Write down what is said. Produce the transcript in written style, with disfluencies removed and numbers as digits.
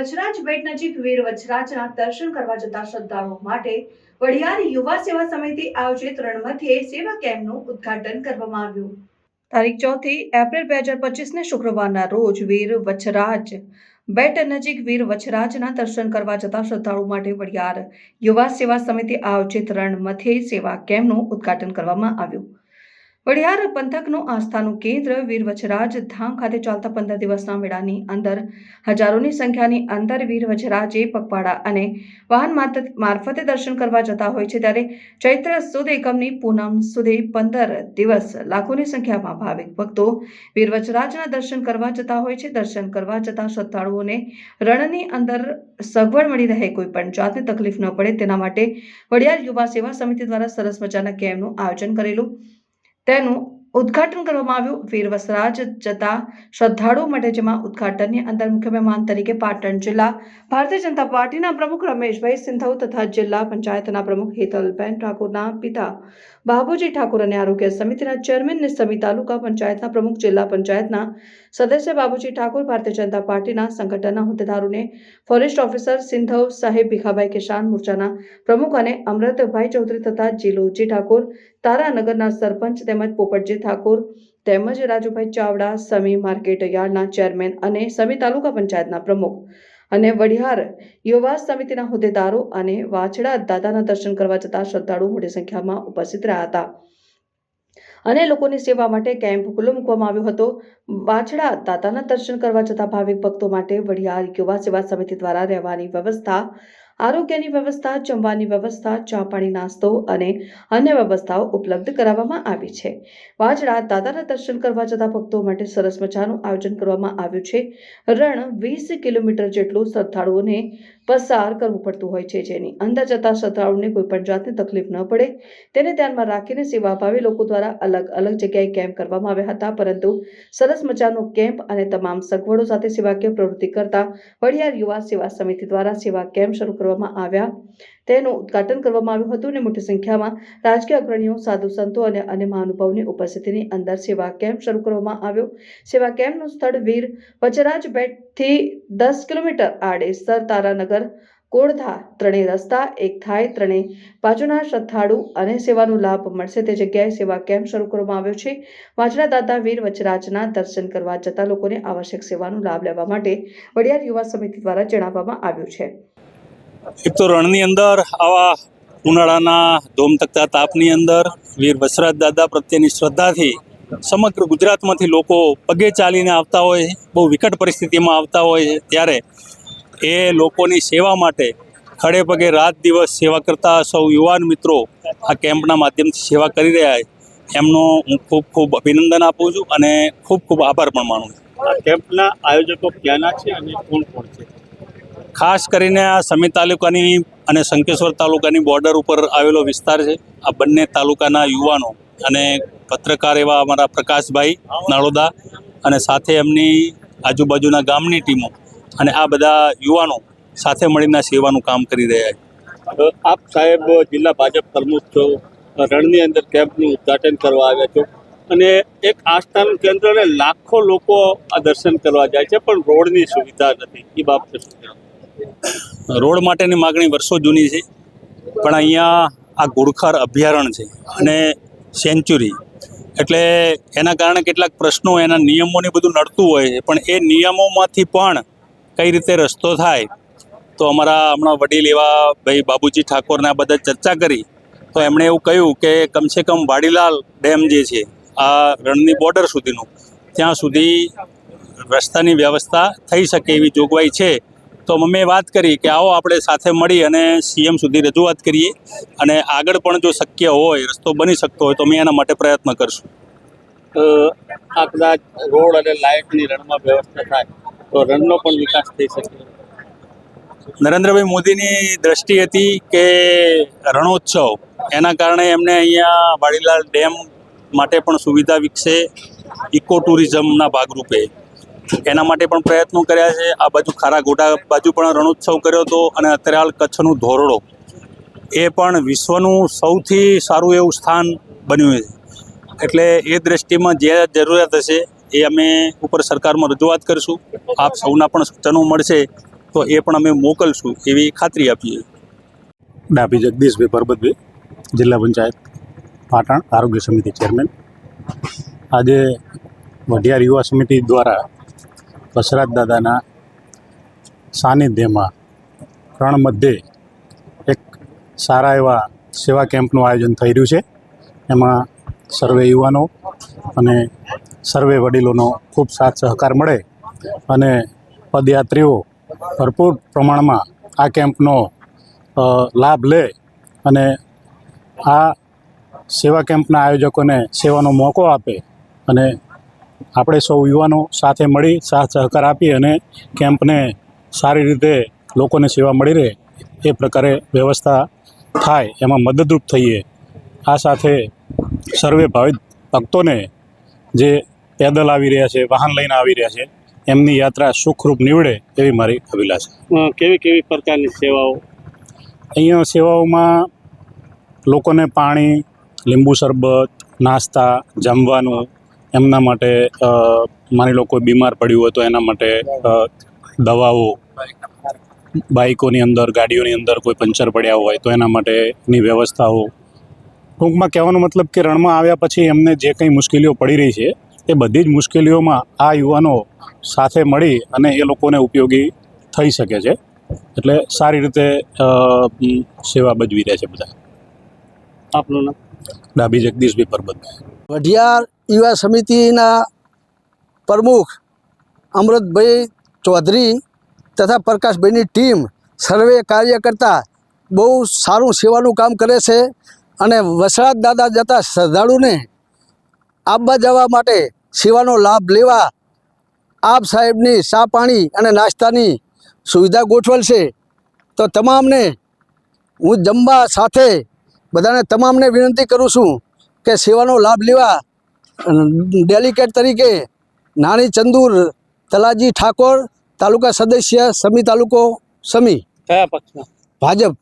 વચરાજ બેટ નજીક વીર વચરાજના દર્શન કરવા જતા શ્રદ્ધાળુઓ માટે વડિયાર યુવા સેવા સમિતિ આયોજિત રણમધ્યે સેવા કેમ્પનું ઉદ્ઘાટન કરવામાં આવ્યું। તારીખ 4 એપ્રિલ 2025 શુક્રવારના રોજ વીર વચરાજ બેટ નજીક વીર વચરાજના દર્શન કરવા જતા શ્રદ્ધાળુઓ માટે વડિયાર યુવા સેવા સમિતિ આયોજિત રણમધ્યે સેવા કેમ્પનું ઉદ્ઘાટન કરવામાં આવ્યું। વડિયાર પંથકનું આસ્થાનું કેન્દ્ર વીર વચરાજ ધામ ખાતે ચાલતા 15 દિવસના મેળાની અંદર હજારોની સંખ્યાની અંદર વીર વચરાજે પગપાળા અને વાહન મારફતે દર્શન કરવા જતા હોય છે। ત્યારે ચૈત્ર સુદ એકમની પૂનમ સુધી 15 દિવસ લાખોની સંખ્યામાં ભાવિક ભક્તો વીર વચરાજના દર્શન કરવા જતા હોય છે। દર્શન કરવા જતા શ્રદ્ધાળુઓને રણની અંદર સગવડ મળી રહે, કોઈ પણ જાતની તકલીફ ન પડે તેના માટે વડિયાર યુવા સેવા સમિતિ દ્વારા સરસ મજાના કેમ્પનું આયોજન કરેલું, તેનું ઉદ્ઘાટન કરવામાં આવ્યું। વીર વચરાજ જતા શ્રદ્ધાળુઓ માટે જેમાં ઉદ્ઘાટનની અંદર મુખ્ય મહેમાન તરીકે પાટણ જિલ્લા ભારતીય જનતા પાર્ટીના પ્રમુખ રમેશભાઈ સિંધવ તથા જિલ્લા પંચાયતના પ્રમુખ હેતલબેન ઠાકોરના પિતા બાબુજી ઠાકોર અને આરોગ્ય સમિતિના ચેરમેન અને સમી તાલુકા પંચાયતના પ્રમુખ, જિલ્લા પંચાયતના સદસ્ય બાબુજી ઠાકોર, ભારતીય જનતા પાર્ટીના સંગઠનના હોદ્દેદારોને ફોરેસ્ટ ઓફિસર સિંધવ સાહેબ, ભીખાભાઈ કિસાન મોરચાના પ્રમુખ અને અમૃતભાઈ ચૌધરી તથા જીલોજી ઠાકોર, તારાનગરના સરપંચ તેમજ પોપટજી ઠાકોર તેમજ રાજુભાઈ ચાવડા, સમી માર્કેટ યાર્ડના ચેરમેન અને સમી તાલુકા પંચાયતના પ્રમુખ અને વડિયાર યુવા સમિતિના હોદ્દેદારો અને વાછડા દાદાના દર્શન કરવા જતા શ્રદ્ધાળુઓ મોટી સંખ્યામાં ઉપસ્થિત રહ્યા હતા અને લોકોની સેવા માટે કેમ્પ ખુલ્લો મૂકવામાં આવ્યો હતો। વાછડા દાદાના દર્શન કરવા જતા ભાવિક ભક્તો માટે વડિયાર યુવા સેવા સમિતિ દ્વારા રહેવાની વ્યવસ્થા, આરોગ્યની વ્યવસ્થા, જમવાની વ્યવસ્થા, ચા પાણી, નાસ્તો અને અન્ય વ્યવસ્થાઓ ઉપલબ્ધ કરાવવામાં આવી છે। વાછડા દાદાના દર્શન કરવા જતા ભક્તો માટે સરસ મજાનું આયોજન કરવામાં આવ્યું છે। રણ 20 કિલોમીટર જેટલું શ્રદ્ધાળુઓને પસાર કરવું પડતું હોય છે, જેની અંદર જતા શ્રદ્ધાળુઓને કોઈ પણ જાતની તકલીફ ન પડે તેને ધ્યાનમાં રાખીને સેવાભાવી લોકો દ્વારા અલગ અલગ જગ્યાએ કેમ્પ કરવામાં આવ્યા હતા, પરંતુ સરસ મજાનો કેમ્પ અને તમામ સગવડો સાથે સેવાકીય પ્રવૃત્તિ કરતા વડિયાર યુવા સેવા સમિતિ દ્વારા સેવા કેમ્પ શરૂ કરવામાં આવ્યા, તેનું ઉદ્ઘાટન કરવામાં આવ્યું હતું અને મોટી સંખ્યામાં રાજકીય અગ્રણીઓ, સાધુ સંતો અને અન્ય મહાનુભાવોની ઉપસ્થિતિની અંદર સેવા કેમ્પ શરૂ કરવામાં આવ્યો। સેવા કેમ્પનું સ્થળ વીર વચરાજ બેટથી 10 કિલોમીટર આડેસર તારાનગર કોડધા ત્રણેય રસ્તા એક થાય, ત્રણેય બાજુના શ્રદ્ધાળુ અને સેવાનો લાભ મળશે તે જગ્યાએ સેવા કેમ્પ શરૂ કરવામાં આવ્યો છે। વાછડા દાદા વીર વચરાજના દર્શન કરવા જતા લોકોને આવશ્યક સેવાનો લાભ લેવા માટે વડિયાર યુવા સમિતિ દ્વારા જણાવવામાં આવ્યું છે। એક તો રણની અંદર આવા ઉનાળાના ધોમધકતા તાપની અંદર વીર વચરાજ દાદા પ્રત્યેની શ્રદ્ધાથી સમગ્ર ગુજરાતમાંથી લોકો પગે ચાલીને આવતા હોય, બહુ વિકટ પરિસ્થિતિમાં આવતા હોય છે, ત્યારે એ લોકોની સેવા માટે ખડે પગે રાત દિવસ સેવા કરતા સૌ યુવાન મિત્રો આ કેમ્પના માધ્યમથી સેવા કરી રહ્યા છે, એમનો હું ખૂબ ખૂબ અભિનંદન આપું છું અને ખૂબ ખૂબ આભાર પણ માનું છું। આ કેમ્પના આયોજકો ક્યાંના છે અને કોણ કોણ છે? ખાસ કરીને આ સમી તાલુકાની અને શંખેશ્વર તાલુકાની બોર્ડર ઉપર આવેલો વિસ્તાર છે। આ બંને તાલુકાના યુવાનો અને પત્રકાર એવા અમારા પ્રકાશભાઈ નાળોદા અને સાથે એમની આજુબાજુના ગામની ટીમો અને આ બધા યુવાનો સાથે મળીને સેવાનું કામ કરી રહ્યા છે। આપ સાહેબ જિલ્લા ભાજપ પ્રમુખ છો, રણની અંદર કેમ્પનું ઉદ્ઘાટન કરવા આવ્યા છો અને એક આસ્થાનું કેન્દ્ર અને લાખો લોકો આ દર્શન કરવા જાય છે, પણ રોડની સુવિધા નથી, એ બાબતે શું કહેવાય? રોડ માટેની માગણી વર્ષો જૂની છે, પણ અહીંયા આ ઘુડખર અભયારણ્ય છે અને સેન્ચુરી, એટલે એના કારણે કેટલાક પ્રશ્નો, એના નિયમોને બધું નડતું હોય છે, પણ એ નિયમોમાંથી પણ કઈ રીતે રસ્તો થાય તો અમારા હમણાં વડીલ એવા ભાઈ બાબુજી ઠાકોરને આ બધા ચર્ચા કરી તો એમણે એવું કહ્યું કે કમસે કમ વાડીલાલ ડેમ જે છે આ રણની બોર્ડર સુધીનું, ત્યાં સુધી રસ્તાની વ્યવસ્થા થઈ શકે એવી જોગવાઈ છે। તો અમે વાત કરી કે આવો આપણે સાથે મળી અને સીએમ સુધી રજૂઆત કરીએ અને આગળ પણ જો શક્ય હોય, રસ્તો બની શકતો હોય તો અમે એના માટે પ્રયત્ન કરશું। આ કદાચ રોડ અને લાઇટની રણમાં વ્યવસ્થા થાય તો રણનો પણ વિકાસ થઈ શકે। નરેન્દ્રભાઈ મોદીની દ્રષ્ટિ હતી કે રણોત્સવ, એના કારણે એમને અહીંયા વાડીલાલ ડેમ માટે પણ સુવિધા વિકસે, ઇકો ટુરિઝમના ભાગરૂપે એના માટે પણ પ્રયત્નો કર્યા છે। આ બાજુ ખારાગોડા બાજુ પણ રણોત્સવ કર્યો હતો અને અત્યારે હાલ કચ્છનું ધોરડો એ પણ વિશ્વનું સૌથી સારું એવું સ્થાન બન્યું છે, એટલે એ દ્રષ્ટિમાં જે જરૂરિયાત હશે એ અમે ઉપર સરકારમાં રજૂઆત કરીશું। આપ સૌના પણ સૂચનો મળશે તો એ પણ અમે મોકલશું એવી ખાતરી આપીએ. ડાભી જગદીશભાઈ પરબતભાઈ, જિલ્લા પંચાયત પાટણ, આરોગ્ય સમિતિ ચેરમેન. આજે વઢિયાર યુવા સમિતિ દ્વારા વસરાજ દાદાના સાનિધ્યમાં રણ મધ્યે એક સારા એવા સેવા કેમ્પનું આયોજન થઈ રહ્યું છે. એમાં સર્વે યુવાનો અને સર્વે વડીલોનો ખૂબ સાથ સહકાર મળે અને પદયાત્રીઓ ભરપૂર પ્રમાણમાં આ કેમ્પનો લાભ લે અને આ સેવા કેમ્પના આયોજકોને સેવાનો મોકો આપે અને આપણે સૌ યુવાનો સાથે મળી સાથ સહકાર આપી અને કેમ્પને સારી રીતે લોકોને સેવા મળી રહે એ પ્રકારે વ્યવસ્થા થાય એમાં મદદરૂપ થઈએ. આ સાથે સર્વે ભાવિક ભક્તોને જે પેદલ આવી રહ્યા છે, વાહન લઈને આવી રહ્યા છે, એમની યાત્રા સુખરૂપ નીવડે એવી મારી અભિલાષા. કેવી કેવી પ્રકારની સેવાઓ? અહીંયા સેવાઓમાં લોકોને પાણી, લીંબુ શરબત, નાસ્તા, જમવાનું, એમના માટે માની લો કોઈ બીમાર પડ્યું હોય તો એના માટે દવાઓ, બાઇકોની અંદર, ગાડીઓની અંદર કોઈ પંચર પડ્યા હોય તો એના માટેની વ્યવસ્થાઓ. ટૂંકમાં કહેવાનો મતલબ કે રણમાં આવ્યા પછી એમને જે કંઈ મુશ્કેલીઓ પડી રહી છે એ બધી જ મુશ્કેલીઓમાં આ યુવાનો સાથે મળી અને એ લોકોને ઉપયોગી થઈ શકે છે. એટલે સારી રીતે સેવા ભજવી રહ્યા છે બધા. આપનું નામ? ડાભી જગદીશભાઈ પરબતભાઈ. વઢિયાર યુવા સમિતિના પ્રમુખ અમૃતભાઈ ચૌધરી તથા પ્રકાશભાઈની ટીમ સર્વે કાર્યકર્તા બહુ સારું સેવાનું કામ કરે છે અને વસરાજ દાદા જતા શ્રદ્ધાળુને આવવા જવા માટે સેવાનો લાભ લેવા આપ સાહેબની ચા પાણી અને નાસ્તાની સુવિધા ગોઠવેલ છે. તો તમામને હું જમવા સાથે બધાને તમામને વિનંતી કરું છું કે સેવાનો લાભ લેવા ડેલિકેટ તરીકે નાની ચંદુર તલાજી ઠાકોર, તાલુકા સદસ્ય, સમી તાલુકો સમી, કયા પક્ષના? ભાજપ.